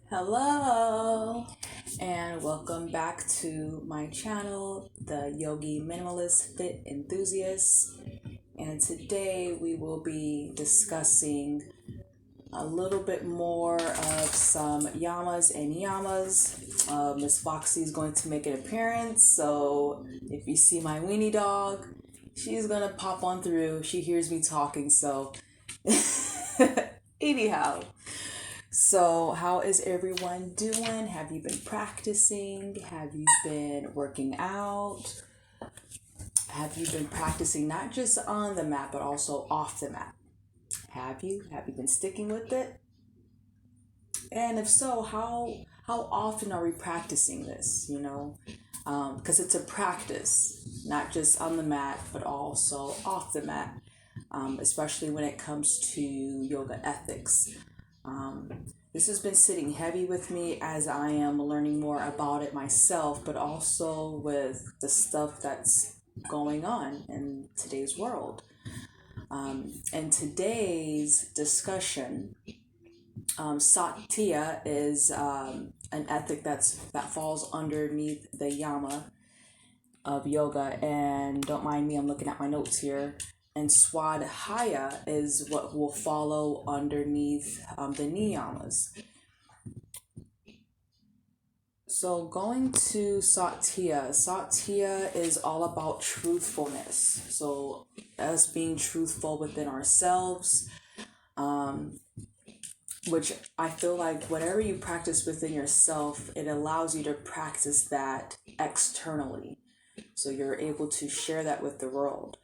Hello, and welcome back to my channel, the Yogi Minimalist Fit Enthusiast. And today we will be discussing a little bit more of some yamas and niyamas. Miss Foxy is going to make an appearance, so if you see my weenie dog, she's gonna pop on through. She hears me talking, so anyhow. So, how is everyone doing? Have you been practicing? Have you been working out? Have you been practicing not just on the mat but also off the mat? Have you? Have you been sticking with it? And if so, how often are we practicing this? Because it's a practice, not just on the mat but also off the mat, especially when it comes to yoga ethics. Um, this has been sitting heavy with me as I am learning more about it myself, but also with the stuff that's going on in today's world. In today's discussion, Satya is an ethic that falls underneath the yama of yoga. And don't mind me, I'm looking at my notes here. And Svadhyaya is what will follow underneath the niyamas. So going to Satya is all about truthfulness. So us being truthful within ourselves, um, which I feel like whatever you practice within yourself, it allows you to practice that externally. So you're able to share that with the world.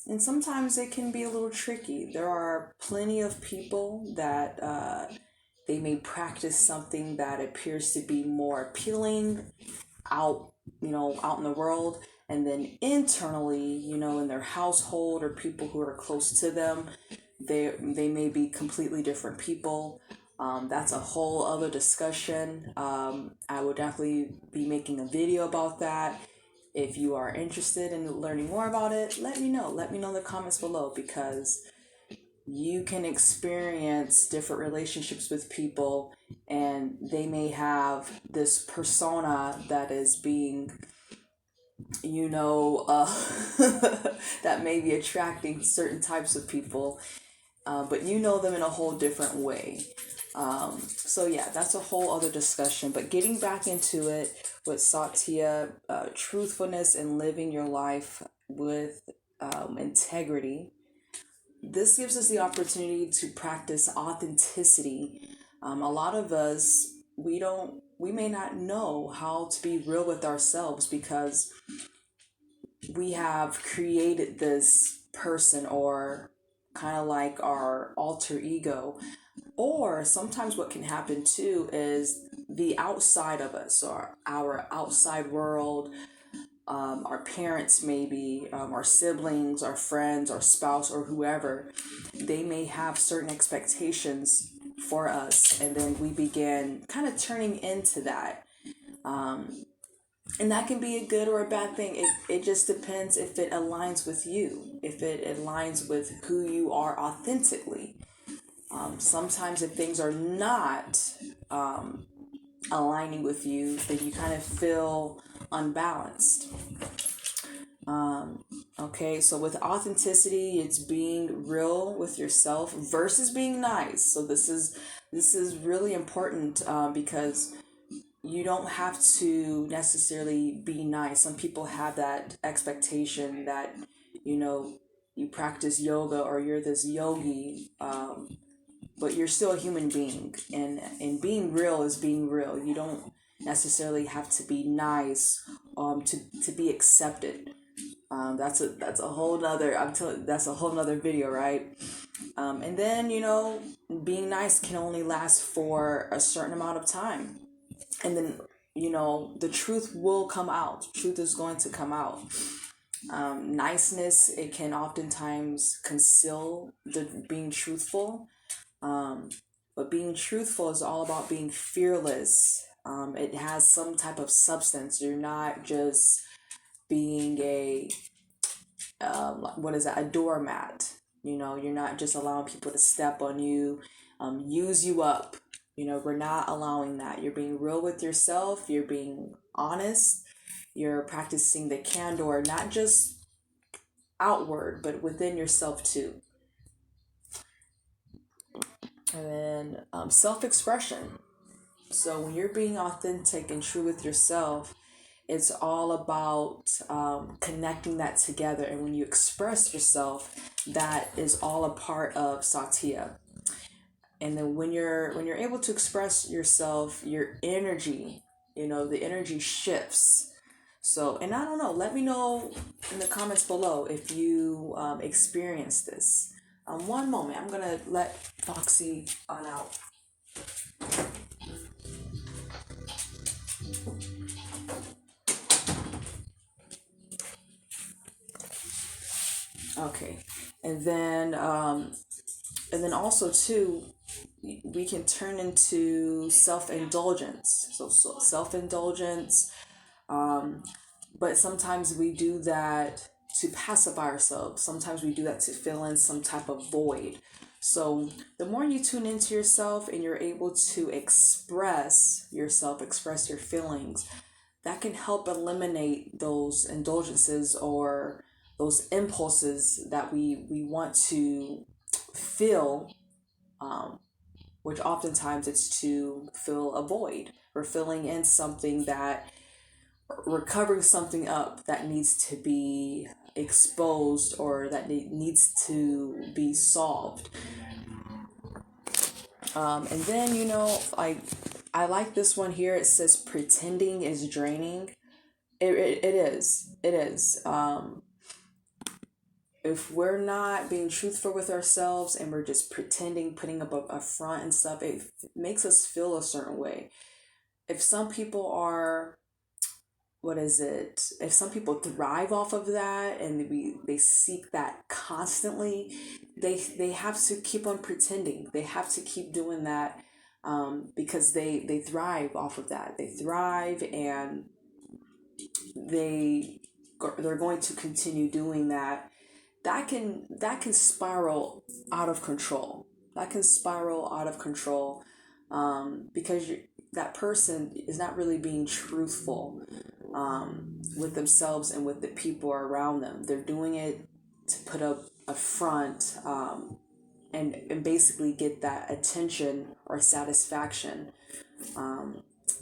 And sometimes it can be a little tricky. There are plenty of people that they may practice something that appears to be more appealing out in the world, and then internally, in their household or people who are close to them, they may be completely different people. That's a whole other discussion. I will definitely be making a video about that. If you are interested in learning more about it, let me know. Let me know in the comments below, because you can experience different relationships with people, and they may have this persona that is being, that may be attracting certain types of people, but you know them in a whole different way. So yeah, that's a whole other discussion. But getting back into it with Satya, truthfulness and living your life with integrity. This gives us the opportunity to practice authenticity. A lot of us, we may not know how to be real with ourselves, because we have created this person, or kind of like our alter ego. Or sometimes what can happen too is the outside of us, or our outside world, our parents, maybe, our siblings, our friends, our spouse, or whoever, they may have certain expectations for us, and then we begin kind of turning into that. And that can be a good or a bad thing. It just depends if it aligns with you, if it aligns with who you are authentically. Sometimes if things are not aligning with you, then you kind of feel unbalanced. Okay, so with authenticity, it's being real with yourself versus being nice. So this is really important, because you don't have to necessarily be nice. Some people have that expectation that, you practice yoga or you're this yogi, but you're still a human being. And being real is being real. You don't necessarily have to be nice to be accepted. That's a whole nother, that's a whole nother video, right? And then, being nice can only last for a certain amount of time. And then, the truth will come out. Truth is going to come out. Niceness, it can oftentimes conceal the being truthful. But being truthful is all about being fearless. It has some type of substance. You're not just being a doormat. You're not just allowing people to step on you, use you up. We're not allowing that. You're being real with yourself. You're being honest. You're practicing the candor, not just outward, but within yourself too. And then self-expression. So when you're being authentic and true with yourself, it's all about connecting that together. And when you express yourself, that is all a part of Satya. And then when you're able to express yourself, your energy, the energy shifts. So, and I don't know, let me know in the comments below if you experience this. One moment, I'm gonna let Foxy on out. Okay, and then also too, we can turn into self-indulgence. So self-indulgence, but sometimes we do that to pacify ourselves. Sometimes we do that to fill in some type of void. So the more you tune into yourself and you're able to express yourself, express your feelings, that can help eliminate those indulgences or those impulses that we want to feel, which oftentimes it's to fill a void. We're filling in something that, we're covering something up that needs to be exposed or that needs to be solved. And then, I like this one here. It says pretending is draining. It is. It is. If we're not being truthful with ourselves and we're just pretending, putting up a front and stuff, it makes us feel a certain way. If some people are, what is it? If some people thrive off of that and they seek that constantly, they have to keep on pretending. They have to keep doing that, because they thrive off of that. They thrive, and they're going to continue doing that. That can spiral out of control. That can spiral out of control, because that person is not really being truthful, with themselves and with the people around them. They're doing it to put up a front, and basically get that attention or satisfaction.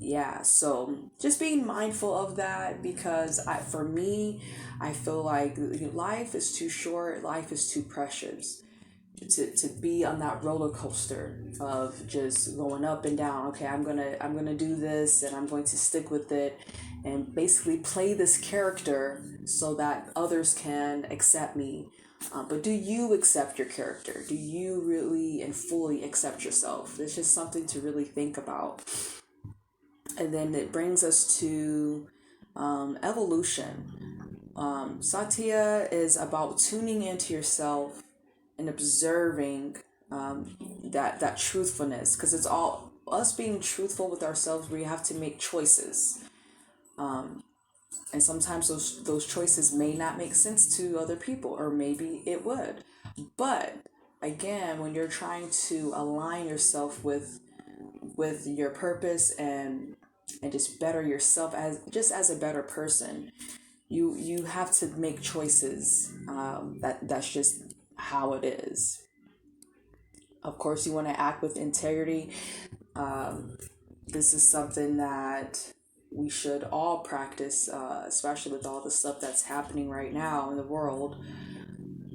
Yeah, so just being mindful of that, because for me, I feel like life is too short, life is too precious to be on that roller coaster of just going up and down. Okay, I'm gonna do this and I'm going to stick with it, and basically play this character so that others can accept me. But do you accept your character? Do you really and fully accept yourself? It's just something to really think about. And then it brings us to evolution. Satya is about tuning into yourself and observing, that truthfulness, because it's all us being truthful with ourselves. We have to make choices, and sometimes those choices may not make sense to other people, or maybe it would. But again, when you're trying to align yourself with your purpose, and just better yourself as a better person, you have to make choices. That's just how it is. Of course, you want to act with integrity. This is something that we should all practice, especially with all the stuff that's happening right now in the world.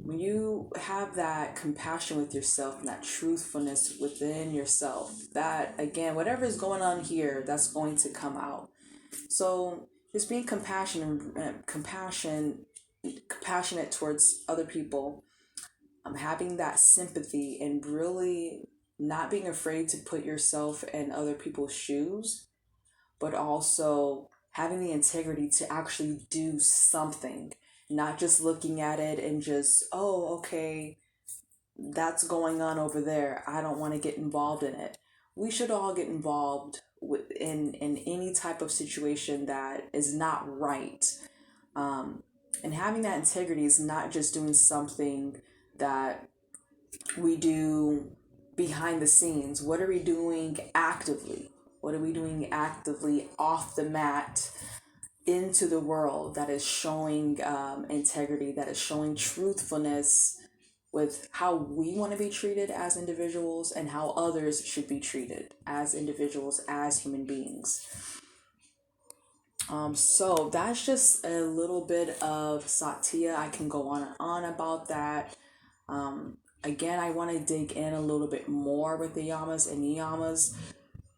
When you have that compassion with yourself and that truthfulness within yourself, that again, whatever is going on here, that's going to come out. So just being compassionate towards other people, having that sympathy, and really not being afraid to put yourself in other people's shoes, but also having the integrity to actually do something, not just looking at it and just, oh, okay, that's going on over there, I don't want to get involved in it. We should all get involved in any type of situation that is not right. And having that integrity is not just doing something that we do behind the scenes? What are we doing actively? What are we doing actively off the mat into the world that is showing integrity, that is showing truthfulness with how we want to be treated as individuals and how others should be treated as individuals, as human beings. So that's just a little bit of Satya. I can go on and on about that. Again, I want to dig in a little bit more with the yamas and niyamas,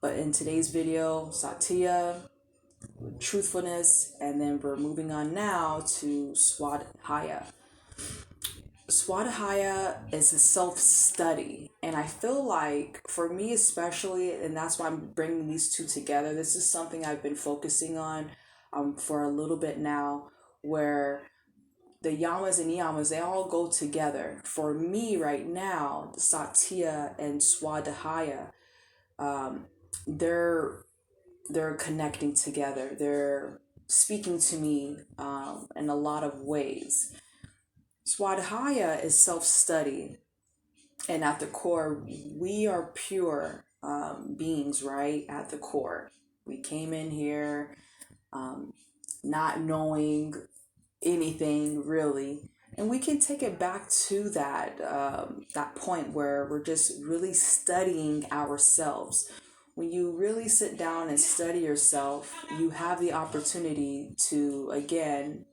but in today's video, Satya, truthfulness, and then we're moving on now to Svadhyaya. Svadhyaya is a self-study, and I feel like for me especially, and that's why I'm bringing these two together, this is something I've been focusing on for a little bit now, where the yamas and niyamas, they all go together. For me right now, Satya and Svadhyaya, they're connecting together. They're speaking to me in a lot of ways. Svadhyaya is self-study, and at the core, we are pure beings, right? At the core, we came in here not knowing anything really, and we can take it back to that point where we're just really studying ourselves. When you really sit down and study yourself, you have the opportunity to again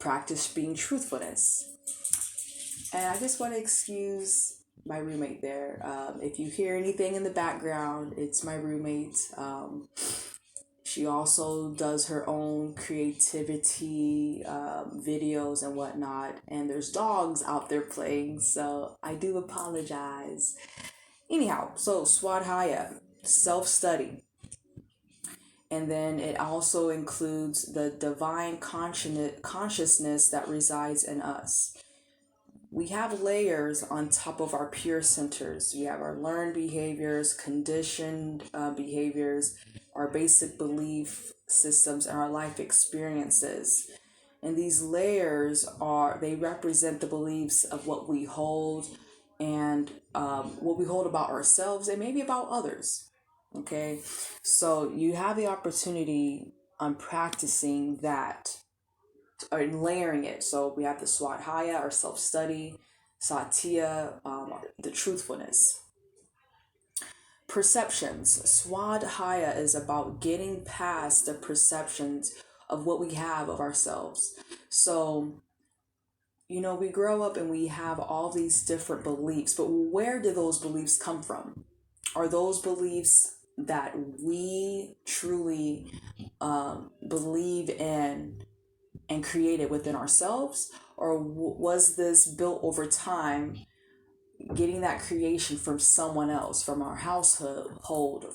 practice being truthfulness. And I just want to excuse my roommate there. If you hear anything in the background, it's my roommate. She also does her own creativity videos and whatnot. And there's dogs out there playing, so I do apologize. Anyhow, so Svadhyaya, self-study. And then it also includes the divine consciousness that resides in us. We have layers on top of our pure centers. We have our learned behaviors, conditioned behaviors, our basic belief systems, and our life experiences. And these layers they represent the beliefs of what we hold and what we hold about ourselves and maybe about others. Okay, so you have the opportunity on practicing that or layering it. So we have the Svadhyaya, our self-study, Satya, the truthfulness. Perceptions. Svadhyaya is about getting past the perceptions of what we have of ourselves. So, we grow up and we have all these different beliefs, but where do those beliefs come from? Are those beliefs that we truly believe in and created within ourselves, or was this built over time, getting that creation from someone else, from our household,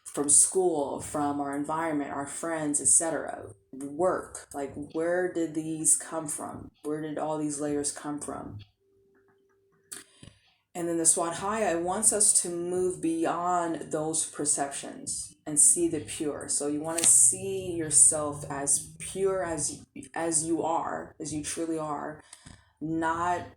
from school, from our environment, our friends, etc., work? Like, where did these come from? Where did all these layers come from? And then the Svadhyaya wants us to move beyond those perceptions and see the pure. So you want to see yourself as pure as you are, as you truly are, not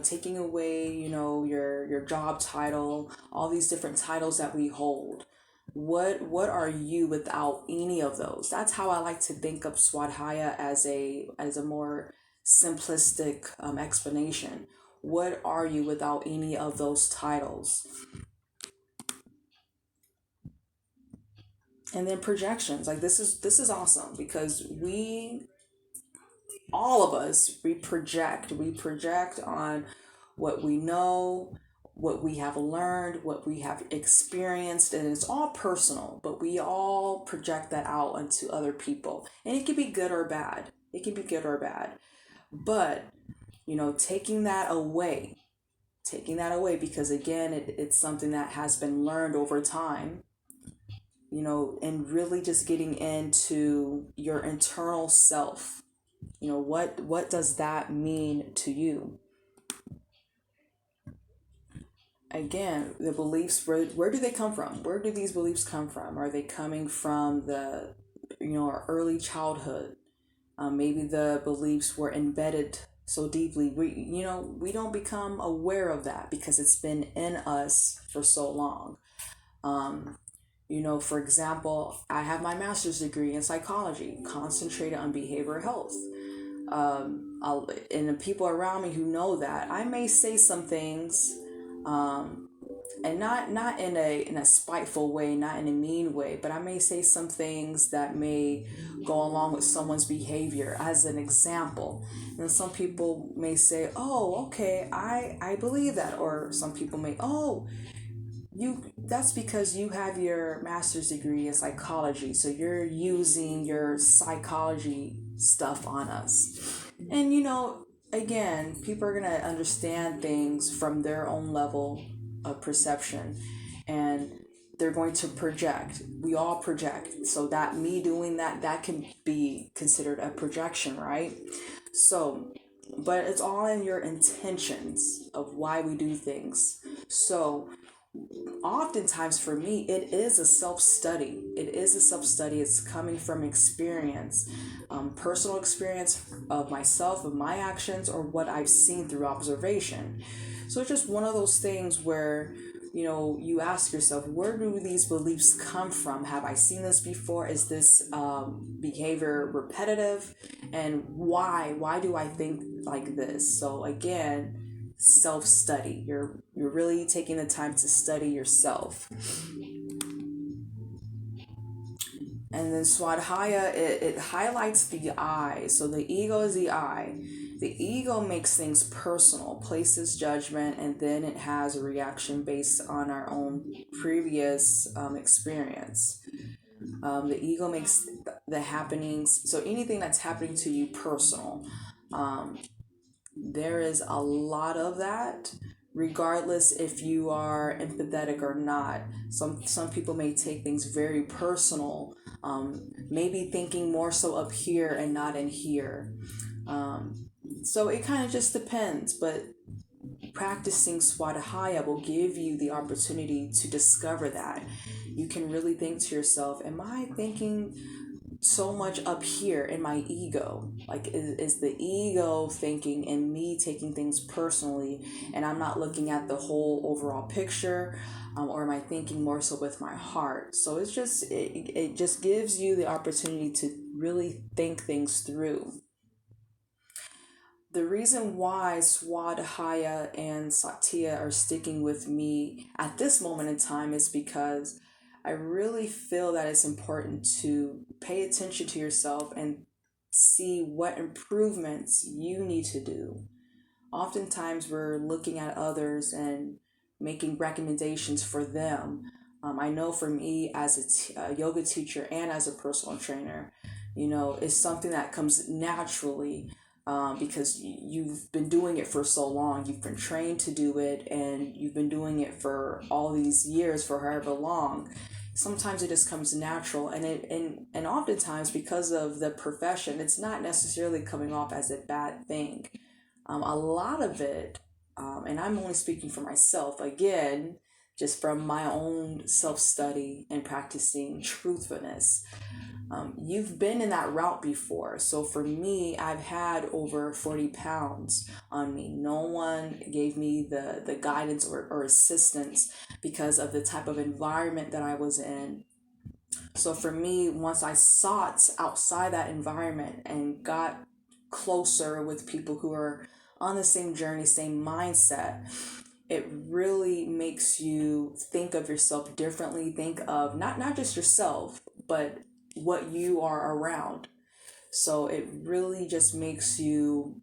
taking away your job title, all these different titles that we hold. What are you without any of those? That's how I like to think of Svadhyaya as a more simplistic explanation. What are you without any of those titles? And then projections. Like, this is awesome because all of us, we project on what we know, what we have learned, what we have experienced, and it's all personal, but we all project that out onto other people. And it can be good or bad. But taking that away, because again, it's something that has been learned over time, and really just getting into your internal self. What does that mean to you? Again, the beliefs, where do they come from? Where do these beliefs come from? Are they coming from our early childhood? Maybe the beliefs were embedded so deeply. We don't become aware of that because it's been in us for so long. For example, I have my master's degree in psychology, concentrated on behavioral health. And the people around me who know that, I may say some things, and not in a spiteful way, not in a mean way, but I may say some things that may go along with someone's behavior as an example. And some people may say, "Oh, okay, I believe that," or some people may, "Oh, that's because you have your master's degree in psychology, so you're using your psychology stuff on us." And again, people are going to understand things from their own level of perception, and they're going to project. We all project, so that me doing that can be considered a projection, right? So, but it's all in your intentions of why we do things. So oftentimes for me, it is a self-study. It's coming from experience, personal experience of myself, of my actions, or what I've seen through observation. So it's just one of those things where you ask yourself, where do these beliefs come from? Have I seen this before? Is this behavior repetitive? And why do I think like this? So again, self-study. You're really taking the time to study yourself. And then Swadhyaya, it highlights the I. So the ego is the I. The ego makes things personal, places judgment, and then it has a reaction based on our own previous experience. The ego makes the happenings, so anything that's happening to you personal. There is a lot of that, regardless if you are empathetic or not. Some people may take things very personal, maybe thinking more so up here and not in here. So it kind of just depends, but practicing Swadhyaya will give you the opportunity to discover that. You can really think to yourself, am I thinking so much up here in my ego? Like, is the ego thinking and me taking things personally, and I'm not looking at the whole overall picture, or am I thinking more so with my heart? So it just gives you the opportunity to really think things through. The reason why Swadhyaya and Satya are sticking with me at this moment in time is because I really feel that it's important to pay attention to yourself and see what improvements you need to do. Oftentimes, we're looking at others and making recommendations for them. I know for me as a yoga teacher and as a personal trainer, it's something that comes naturally, because you've been doing it for so long. You've been trained to do it, and you've been doing it for all these years, for however long. Sometimes it just comes natural, and oftentimes because of the profession, it's not necessarily coming off as a bad thing. A lot of it, and I'm only speaking for myself again, just from my own self study and practicing truthfulness. You've been in that route before. So for me, I've had over 40 pounds on me. No one gave me the guidance or assistance because of the type of environment that I was in. So for me, once I sought outside that environment and got closer with people who are on the same journey, same mindset, it really makes you think of yourself differently. Think of not just yourself, but what you are around. So it really just makes you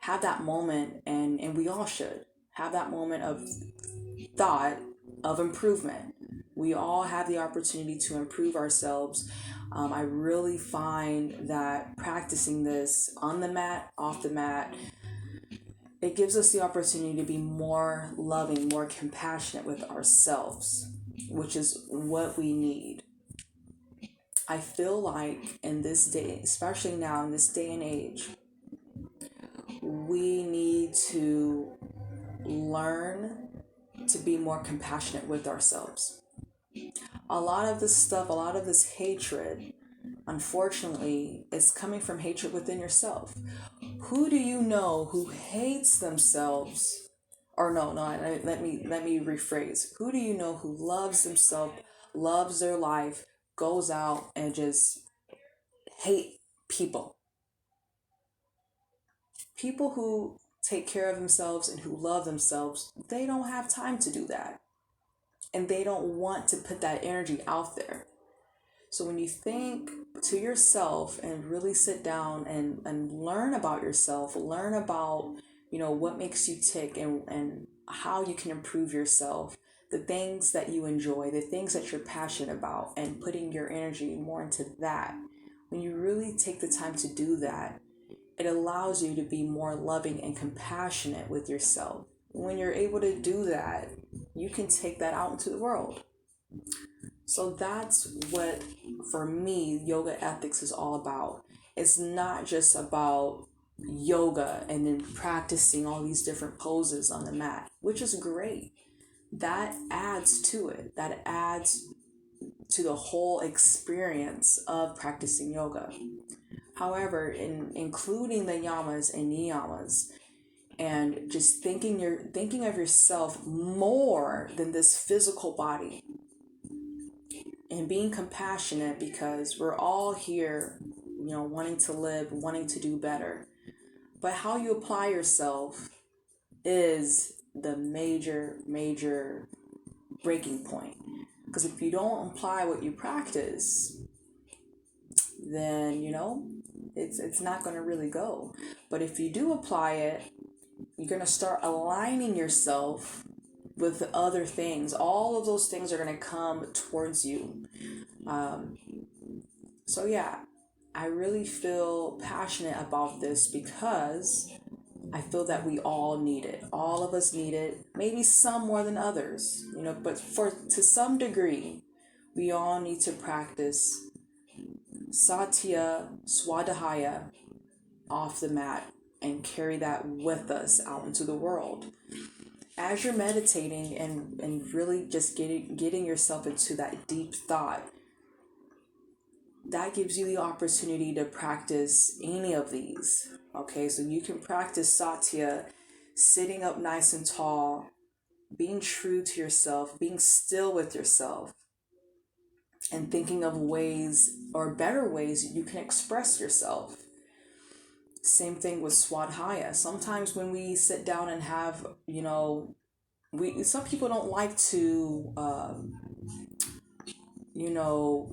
have that moment, and we all should have that moment of thought of improvement. We all have the opportunity to improve ourselves. I really find that practicing this on the mat, off the mat, it gives us the opportunity to be more loving, more compassionate with ourselves, which is what we need. I feel like in this day, especially now in this day and age, we need to learn to be more compassionate with ourselves. A lot of this stuff, a lot of this hatred, unfortunately, is coming from hatred within yourself. Who do you know who hates themselves? Or no, let me rephrase. Who do you know who loves themselves, loves their life, goes out and just hate people? People who take care of themselves and who love themselves, they don't have time to do that. And they don't want to put that energy out there. So when you think to yourself and really sit down and learn about yourself, learn about, what makes you tick and how you can improve yourself, the things that you enjoy, the things that you're passionate about, and putting your energy more into that. When you really take the time to do that, it allows you to be more loving and compassionate with yourself. When you're able to do that, you can take that out into the world. So that's what, for me, yoga ethics is all about. It's not just about yoga and then practicing all these different poses on the mat, which is great. That adds to it. That adds to the whole experience of practicing yoga. However, in including the yamas and niyamas, and just thinking of yourself more than this physical body, and being compassionate, because we're all here, wanting to live, wanting to do better. But how you apply yourself is the major breaking point. Because if you don't apply what you practice, then it's not going to really go. But if you do apply it, you're going to start aligning yourself with other things. All of those things are going to come towards you. So yeah, I really feel passionate about this because I feel that we all need it. All of us need it. Maybe some more than others, but to some degree, we all need to practice Satya Svadhyaya off the mat and carry that with us out into the world. As you're meditating and really just getting yourself into that deep thought, that gives you the opportunity to practice any of these. Okay, so you can practice Satya, sitting up nice and tall, being true to yourself, being still with yourself, and thinking of ways or better ways you can express yourself. Same thing with Swadhyaya. Sometimes when we sit down and have, some people don't like to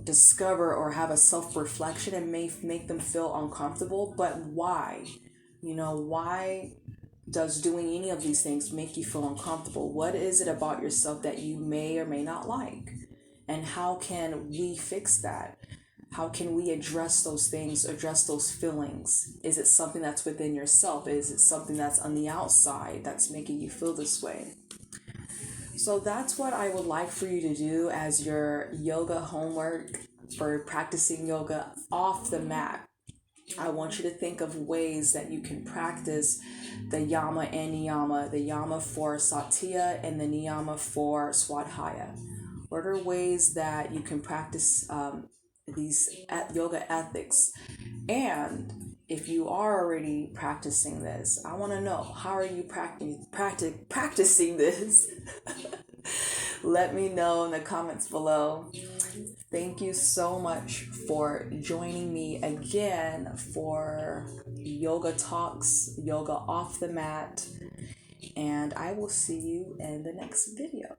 discover or have a self-reflection. It may make them feel uncomfortable, but why? Why does doing any of these things make you feel uncomfortable? What is it about yourself that you may or may not like? And how can we fix that? How can we address those things, address those feelings? Is it something that's within yourself? Is it something that's on the outside that's making you feel this way? So that's what I would like for you to do as your yoga homework for practicing yoga off the mat. I want you to think of ways that you can practice the yama and niyama, the yama for Satya and the niyama for Swadhyaya. What are ways that you can practice these yoga ethics? And if you are already practicing this, I want to know, how are you practicing this? Let me know in the comments below. Thank you so much for joining me again for Yoga Talks, Yoga Off the Mat, and I will see you in the next video.